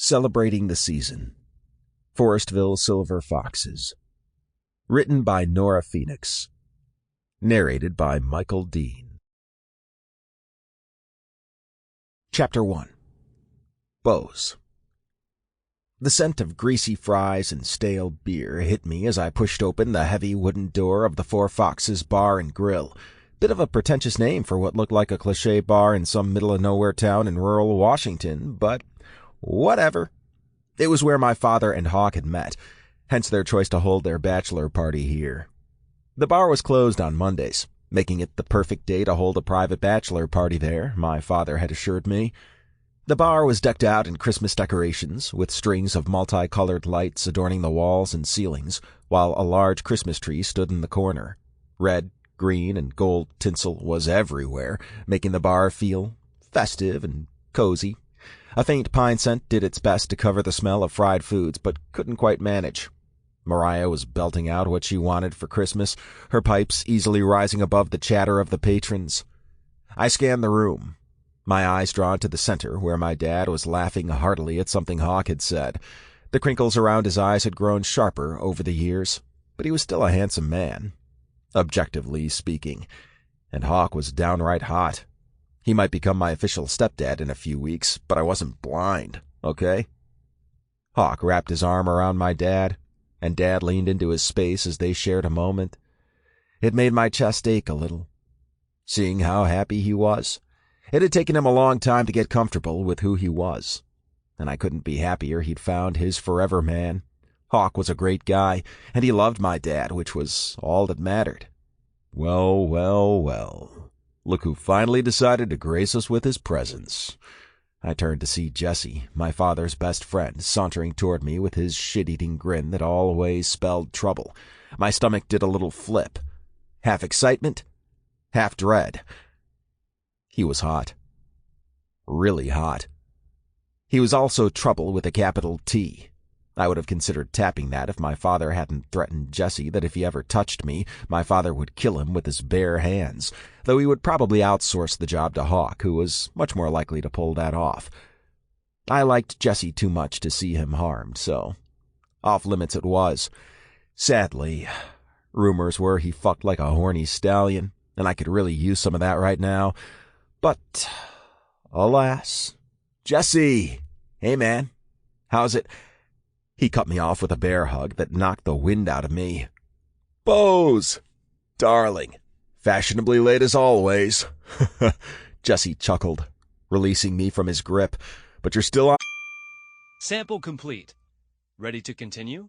Celebrating the Season. Forestville Silver Foxes. Written by Nora Phoenix. Narrated by Michael Dean. Chapter 1. Bows. The scent of greasy fries and stale beer hit me as I pushed open the heavy wooden door of the Four Foxes Bar and Grill. Bit of a pretentious name for what looked like a cliché bar in some middle-of-nowhere town in rural Washington, but whatever. It was where my father and Hawk had met, hence their choice to hold their bachelor party here. The bar was closed on Mondays, making it the perfect day to hold a private bachelor party there, my father had assured me. The bar was decked out in Christmas decorations, with strings of multicolored lights adorning the walls and ceilings, while a large Christmas tree stood in the corner. Red, green, and gold tinsel was everywhere, making the bar feel festive and cozy. A faint pine scent did its best to cover the smell of fried foods, but couldn't quite manage. Mariah was belting out what she wanted for Christmas, her pipes easily rising above the chatter of the patrons. I scanned the room, my eyes drawn to the center, where my dad was laughing heartily at something Hawk had said. The crinkles around his eyes had grown sharper over the years, but he was still a handsome man, objectively speaking, and Hawk was downright hot. He might become my official stepdad in a few weeks, but I wasn't blind, okay? Hawk wrapped his arm around my dad, and Dad leaned into his space as they shared a moment. It made my chest ache a little, seeing how happy he was. It had taken him a long time to get comfortable with who he was, and I couldn't be happier he'd found his forever man. Hawk was a great guy, and he loved my dad, which was all that mattered. Well, well, well. Look who finally decided to grace us with his presence. I turned to see Jesse, my father's best friend, sauntering toward me with his shit-eating grin that always spelled trouble. My stomach did a little flip. Half excitement, half dread. He was hot. Really hot. He was also trouble with a capital T. I would have considered tapping that if my father hadn't threatened Jesse that if he ever touched me, my father would kill him with his bare hands, though he would probably outsource the job to Hawk, who was much more likely to pull that off. I liked Jesse too much to see him harmed, so off limits it was. Sadly, rumors were he fucked like a horny stallion, and I could really use some of that right now. But, alas. Jesse! Hey, man. How's it? He cut me off with a bear hug that knocked the wind out of me. Bows! Darling. Fashionably late as always. Jesse chuckled, releasing me from his grip. But you're still on. Sample complete. Ready to continue?